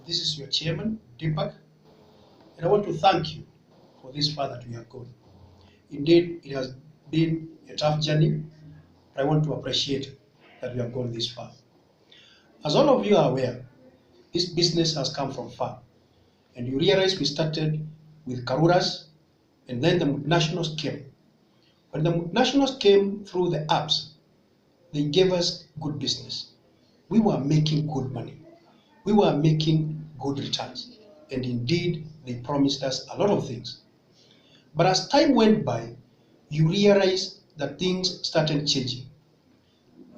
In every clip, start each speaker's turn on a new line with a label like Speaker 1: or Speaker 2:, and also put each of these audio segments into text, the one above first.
Speaker 1: This is your chairman, Deepak, and I want to thank you for this far that we have gone. Indeed, it has been a tough journey, but I want to appreciate that we have gone this far. As all of you are aware, this business has come from far, and you realize we started with Karuras, and then the multinationals came. When the multinationals came through the apps, they gave us good business. We were making good money. We were making good returns. And indeed, they promised us a lot of things. But as time went by, you realize that things started changing.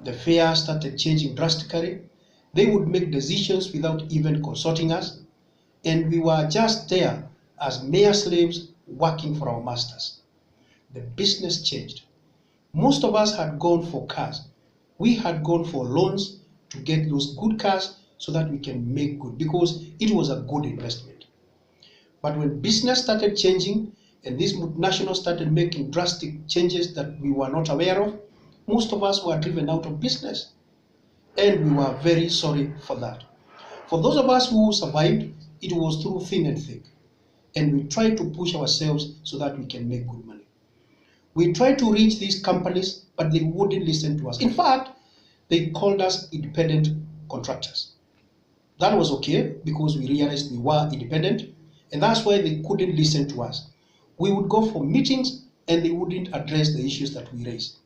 Speaker 1: The fare started changing drastically. They would make decisions without even consulting us. And we were just there as mere slaves working for our masters. The business changed. Most of us had gone for cars. We had gone for loans to get those good cars so that we can make good, because it was a good investment. But when business started changing and these multinationals started making drastic changes that we were not aware of, most of us were driven out of business. And we were very sorry for that. For those of us who survived, it was through thin and thick. And we tried to push ourselves so that we can make good money. We tried to reach these companies, but they wouldn't listen to us. In fact, they called us independent contractors. That was okay because we realized we were independent, and that's why they couldn't listen to us. We would go for meetings and they wouldn't address the issues that we raised.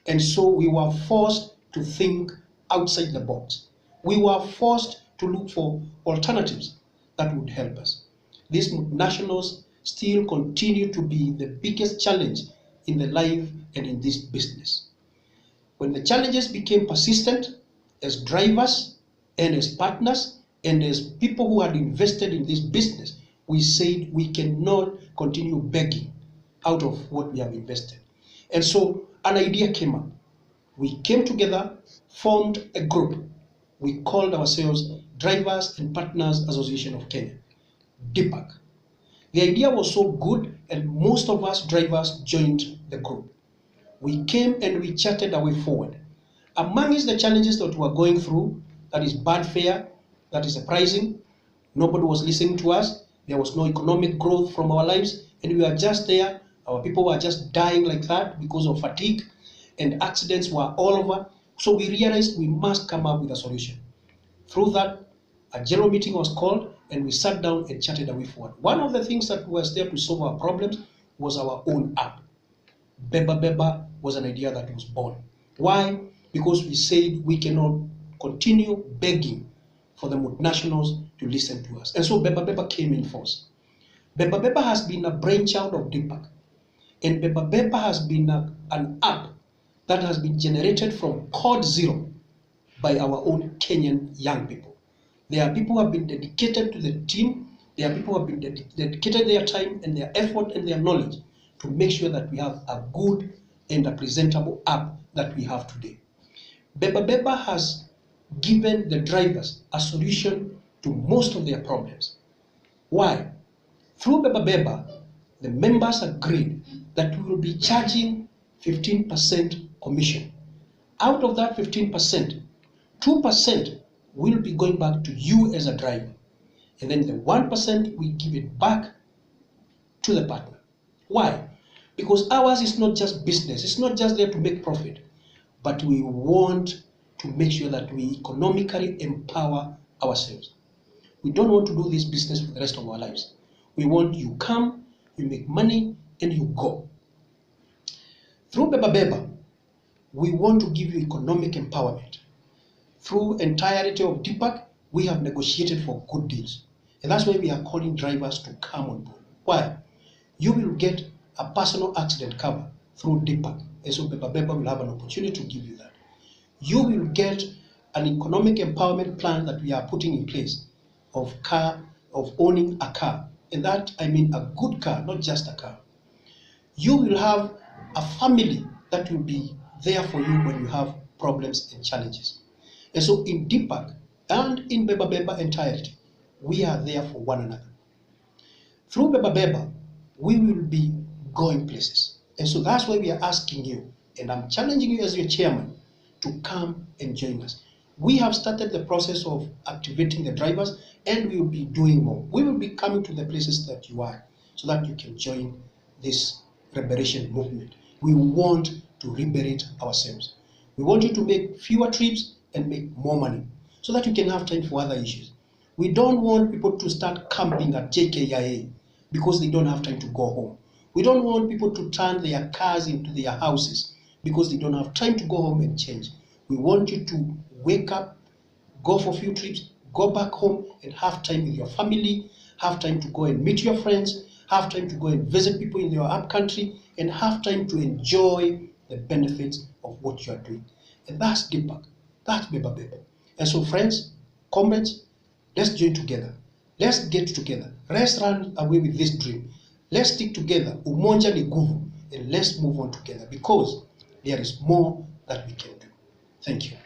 Speaker 1: And so we were forced to think outside the box. We were forced to look for alternatives that would help us. These multinationals still continue to be the biggest challenge in the life and in this business. When the challenges became persistent, as drivers and as partners and as people who had invested in this business, we said we cannot continue begging out of what we have invested. And so an idea came up. We came together, formed a group. We called ourselves Drivers and Partners Association of Kenya, DPAC. The idea was so good, and most of us drivers joined the group. We came and we charted our way forward. Amongst the challenges that we were going through, that is bad fare, that is the pricing, nobody was listening to us, there was no economic growth from our lives, and we were just there. Our people were just dying like that because of fatigue, and accidents were all over. So we realized we must come up with a solution. Through that, a general meeting was called, and we sat down and charted our way forward. One of the things that was there to solve our problems was our own app. Beba Beba was an idea that was born. Why? Because we said we cannot continue begging for the multinationals to listen to us. And so Beba Beba came in force. Beba Beba has been a brainchild of DPAC. And Beba Beba has been an app that has been generated from Code Zero by our own Kenyan young people. There are people who have been dedicated to the team. There are people who have been dedicated their time and their effort and their knowledge to make sure that we have a good and a presentable app that we have today. Beba Beba has given the drivers a solution to most of their problems. Why? Through Beba Beba, the members agreed that we will be charging 15% commission. Out of that 15%, 2% will be going back to you as a driver. And then the 1% we give it back to the partner. Why? Because ours is not just business, it's not just there to make profit, but we want to make sure that we economically empower ourselves. We don't want to do this business for the rest of our lives. We want you come, you make money, and you go. Through Beba Beba, we want to give you economic empowerment. Through entirety of DPAC, we have negotiated for good deals. And that's why we are calling drivers to come on board. Why? You will get a personal accident cover through DPAC. And so Beba Beba will have an opportunity to give you that. You will get an economic empowerment plan that we are putting in place of owning a car. And that, I mean a good car, not just a car. You will have a family that will be there for you when you have problems and challenges. And so in DPAC and in Beba Beba entirety, we are there for one another. Through Beba Beba, we will be going places. And so that's why we are asking you, and I'm challenging you as your chairman, to come and join us. We have started the process of activating the drivers, and we will be doing more. We will be coming to the places that you are, so that you can join this liberation movement. We want to liberate ourselves. We want you to make fewer trips and make more money, so that you can have time for other issues. We don't want people to start camping at JKIA because they don't have time to go home. We don't want people to turn their cars into their houses because they don't have time to go home and change. We want you to wake up, go for a few trips, go back home and have time with your family, have time to go and meet your friends, have time to go and visit people in your up country, and have time to enjoy the benefits of what you are doing. And that's Deepak, that's Beba Beba. And so friends, comrades, let's join together. Let's get together. Let's run away with this dream. Let's stick together. Umoja ni nguvu. And let's move on together, because there is more that we can do. Thank you.